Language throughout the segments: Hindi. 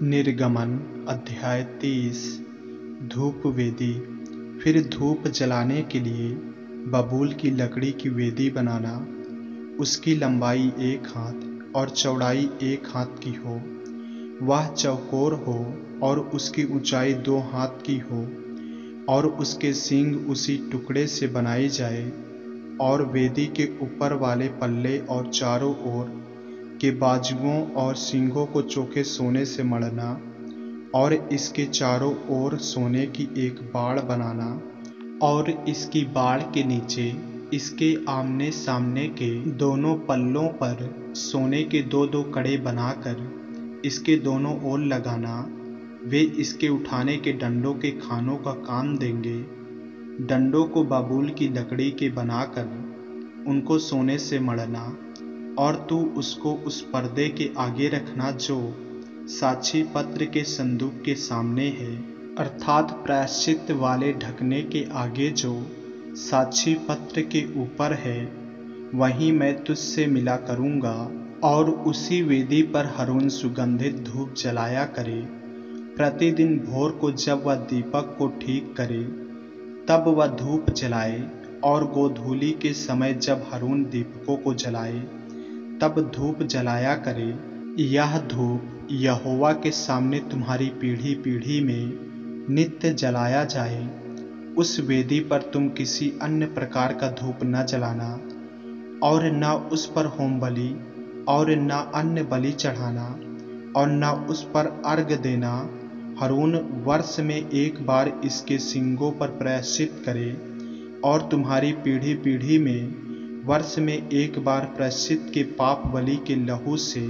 निर्गमन अध्याय 30। धूप वेदी। फिर धूप जलाने के लिए बबूल की लकड़ी की वेदी बनाना। उसकी लंबाई 1 हाथ और चौड़ाई 1 हाथ की हो। वह चौकोर हो और उसकी ऊंचाई 2 हाथ की हो और उसके सींग उसी टुकड़े से बनाई जाए। और वेदी के ऊपर वाले पल्ले और चारों ओर के बाजुओं और सींगों को चोखे सोने से मढ़ना और इसके चारों ओर सोने की एक बाड़ बनाना। और इसकी बाड़ के नीचे इसके आमने सामने के दोनों पल्लों पर सोने के 2-2 कड़े बनाकर इसके दोनों ओर लगाना। वे इसके उठाने के डंडों के खानों का काम देंगे। डंडों को बबूल की लकड़ी के बनाकर उनको सोने से मढ़ना। और तू उसको उस पर्दे के आगे रखना जो साक्षी पत्र के संदूक के सामने है, अर्थात प्रायश्चित वाले ढकने के आगे जो साक्षी पत्र के ऊपर है। वहीं मैं तुझसे मिला करूँगा। और उसी वेदी पर हारून सुगंधित धूप जलाया करे। प्रतिदिन भोर को जब वह दीपक को ठीक करे तब वह धूप जलाए, और गोधूली के समय जब हारून दीपकों को जलाए तब धूप जलाया करे। यह धूप यहोवा के सामने तुम्हारी पीढ़ी पीढ़ी में नित्य जलाया जाए। उस वेदी पर तुम किसी अन्य प्रकार का धूप न जलाना, और न उस पर होम बलि और न अन्य बलि चढ़ाना, और न उस पर अर्घ देना। हारून वर्ष में 1 बार इसके सींगों पर प्रायश्चित करे, और तुम्हारी पीढ़ी पीढ़ी में वर्ष में 1 बार प्रायश्चित के पाप बलि के लहू से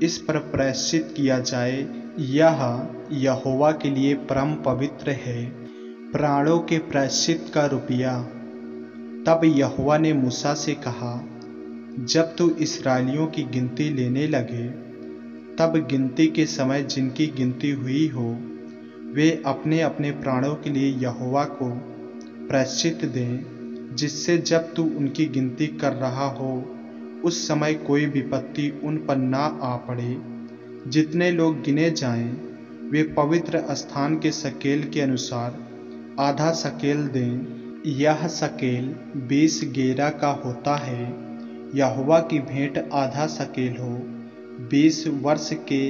इस पर प्रायश्चित किया जाए। यह यहोवा के लिए परम पवित्र है। प्राणों के प्रायश्चित का रुपया। तब यहोवा ने मूसा से कहा, जब तू इस्राएलियों की गिनती लेने लगे तब गिनती के समय जिनकी गिनती हुई हो वे अपने अपने प्राणों के लिए यहोवा को प्रायश्चित दें, जिससे जब तू उनकी गिनती कर रहा हो उस समय कोई विपत्ति उन पर ना आ पड़े। जितने लोग गिने जाएं वे पवित्र स्थान के शकेल के अनुसार आधा शकेल दें। यह शकेल 20 गेरा का होता है। यहोवा की भेंट आधा शकेल हो। 20 वर्ष के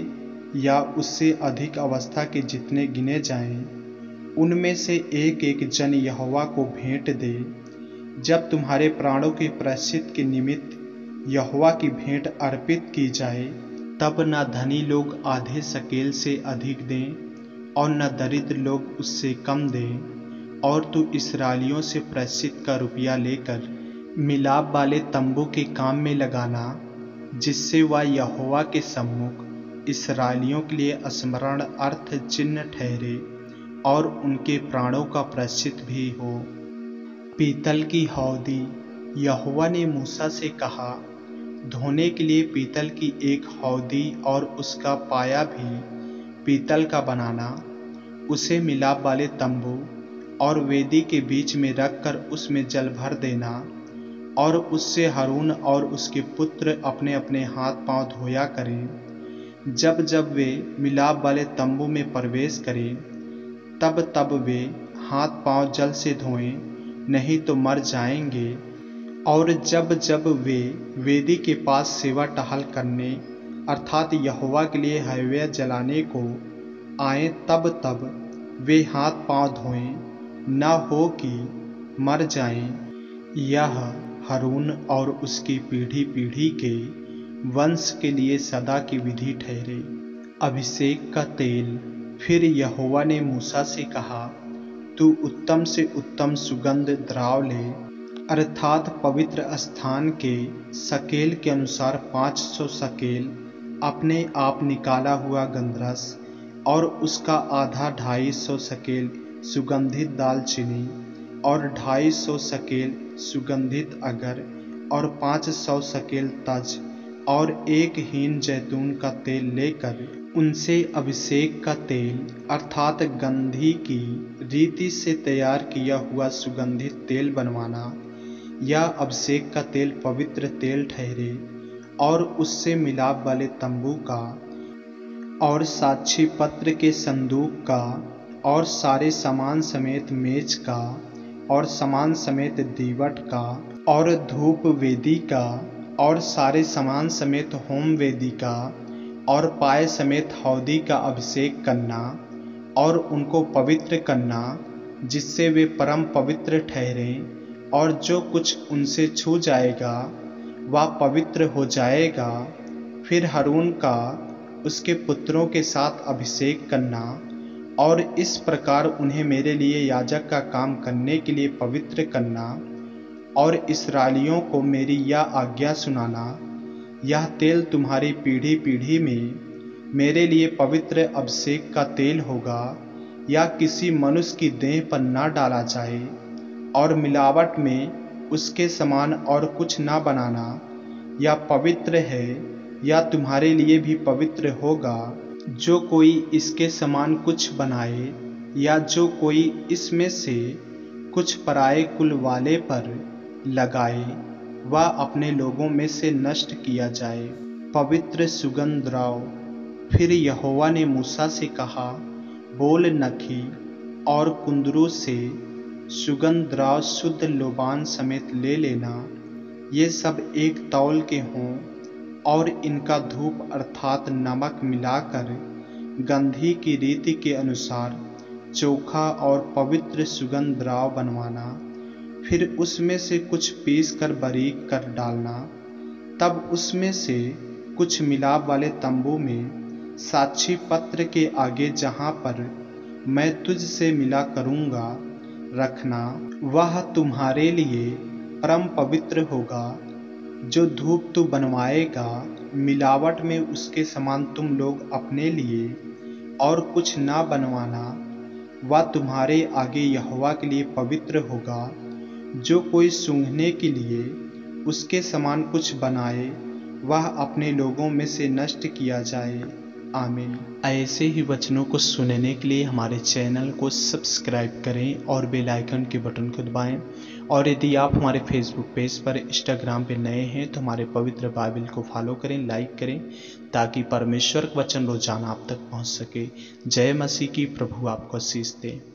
या उससे अधिक अवस्था के जितने गिने जाएं उनमें से एक जन यहोवा को भेंट दे। जब तुम्हारे प्राणों के प्रायश्चित के निमित्त यहोवा की भेंट अर्पित की जाए तब न धनी लोग आधे शकेल से अधिक दें और न दरिद्र लोग उससे कम दें। और तू इस्राएलियों से प्रायश्चित का रुपया लेकर मिलाप वाले तंबू के काम में लगाना, जिससे वह यहोवा के सम्मुख इस्राएलियों के लिए स्मरण अर्थ चिन्ह ठहरे और उनके प्राणों का प्रायश्चित भी हो। पीतल की हौदी। यहोवा ने मूसा से कहा, धोने के लिए पीतल की एक हौदी और उसका पाया भी पीतल का बनाना। उसे मिलाप वाले तंबू और वेदी के बीच में रखकर उसमें जल भर देना। और उससे हारून और उसके पुत्र अपने अपने हाथ पांव धोया करें। जब जब वे मिलाप वाले तंबू में प्रवेश करें तब तब वे हाथ पांव जल से धोएं, नहीं तो मर जाएंगे। और जब जब वे वेदी के पास सेवा टहल करने अर्थात यहोवा के लिए हव्य जलाने को आए तब तब वे हाथ पांव धोएं, न हो कि मर जाएं। यह हारून और उसकी पीढ़ी पीढ़ी के वंश के लिए सदा की विधि ठहरे। अभिषेक का तेल। फिर यहोवा ने मूसा से कहा, तू उत्तम से उत्तम सुगंध द्राव ले, अर्थात पवित्र स्थान के शकेल के अनुसार 500 शकेल अपने आप निकाला हुआ गंधरस, और उसका आधा 250 शकेल सुगंधित दालचीनी, और 250 शकेल सुगंधित अगर, और 500 शकेल तज, और 1 हीन जैतून का तेल लेकर उनसे अभिषेक का तेल अर्थात गंधी की रीति से तैयार किया हुआ सुगंधित तेल बनवाना। यह अभिषेक का तेल पवित्र तेल ठहरे। और उससे मिलाप वाले तंबू का और साक्षी पत्र के संदूक का और सारे सामान समेत मेज का और सामान समेत दीवट का और धूप वेदी का और सारे सामान समेत होम वेदी का और पाए समेत हौदी का अभिषेक करना और उनको पवित्र करना, जिससे वे परम पवित्र ठहरें, और जो कुछ उनसे छू जाएगा वह पवित्र हो जाएगा। फिर हारून का उसके पुत्रों के साथ अभिषेक करना और इस प्रकार उन्हें मेरे लिए याजक का काम करने के लिए पवित्र करना और इस्राएलियों को मेरी यह आज्ञा सुनाना, यह तेल तुम्हारी पीढ़ी पीढ़ी में मेरे लिए पवित्र अभिषेक का तेल होगा, या किसी मनुष्य की देह पर न डाला जाए, और मिलावट में उसके समान और कुछ न बनाना। यह पवित्र है, या तुम्हारे लिए भी पवित्र होगा। जो कोई इसके समान कुछ बनाए या जो कोई इसमें से कुछ पराये कुल वाले पर लगाए, वह अपने लोगों में से नष्ट किया जाए। पवित्र सुगंध द्रव्य। फिर यहोवा ने मूसा से कहा, बोल नखी और कुंदरू से सुगंध द्रव्य शुद्ध लोबान समेत ले लेना। ये सब एक तौल के हों, और इनका धूप अर्थात नमक मिलाकर गंधी की रीति के अनुसार चोखा और पवित्र सुगंध द्रव्य बनवाना। फिर उसमें से कुछ पीस कर बारीक कर डालना। तब उसमें से कुछ मिलाप वाले तंबू में साक्षी पत्र के आगे जहाँ पर मैं तुझ से मिला करूँगा रखना। वह तुम्हारे लिए परम पवित्र होगा। जो धूप तू बनवाएगा, मिलावट में उसके समान तुम लोग अपने लिए और कुछ ना बनवाना। वह तुम्हारे आगे यहोवा के लिए पवित्र होगा। जो कोई सूंघने के लिए उसके समान कुछ बनाए, वह अपने लोगों में से नष्ट किया जाए। आमीन। ऐसे ही वचनों को सुनने के लिए हमारे चैनल को सब्सक्राइब करें और बेल आइकन के बटन को दबाएं। और यदि आप हमारे फेसबुक पेज पर, इंस्टाग्राम पे नए हैं तो हमारे पवित्र बाइबल को फॉलो करें, लाइक करें, ताकि परमेश्वर का वचन रोजाना आप तक पहुंच सके। जय मसीह की। प्रभु आपको आशीष दे।